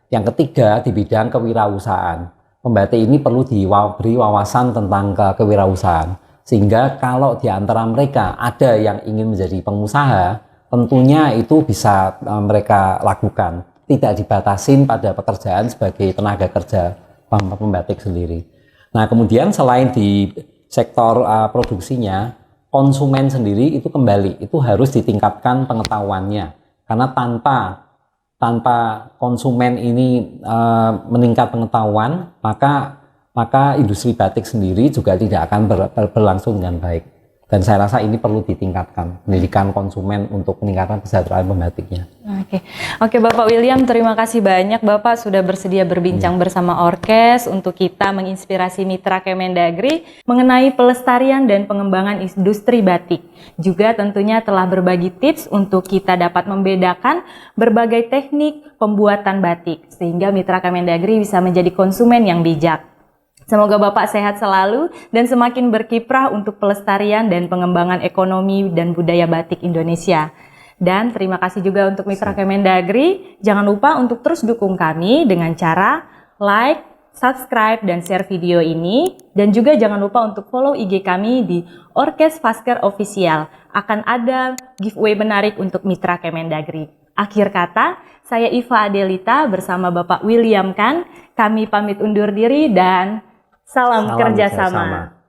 yang ketiga di bidang kewirausahaan. Pembatik ini perlu diberi wawasan tentang kewirausahaan. Sehingga kalau di antara mereka ada yang ingin menjadi pengusaha, tentunya itu bisa mereka lakukan. Tidak dibatasin pada pekerjaan sebagai tenaga kerja pembatik sendiri. Nah, kemudian selain di sektor produksinya, konsumen sendiri itu kembali, itu harus ditingkatkan pengetahuannya. Karena tanpa konsumen ini meningkat pengetahuan, maka industri batik sendiri juga tidak akan berlangsung dengan baik. Dan saya rasa ini perlu ditingkatkan, pendidikan konsumen untuk meningkatkan kesejahteraan pembatiknya. Oke, Bapak William, terima kasih banyak Bapak sudah bersedia berbincang bersama Orkes untuk kita menginspirasi mitra Kemendagri mengenai pelestarian dan pengembangan industri batik. Juga tentunya telah berbagi tips untuk kita dapat membedakan berbagai teknik pembuatan batik sehingga mitra Kemendagri bisa menjadi konsumen yang bijak. Semoga Bapak sehat selalu dan semakin berkiprah untuk pelestarian dan pengembangan ekonomi dan budaya batik Indonesia. Dan terima kasih juga untuk mitra Kemendagri. Jangan lupa untuk terus dukung kami dengan cara like, subscribe, dan share video ini. Dan juga jangan lupa untuk follow IG kami di Orkes Fasker Official. Akan ada giveaway menarik untuk mitra Kemendagri. Akhir kata, saya Iva Adelita bersama Bapak William Khan. Kami pamit undur diri dan salam kerjasama.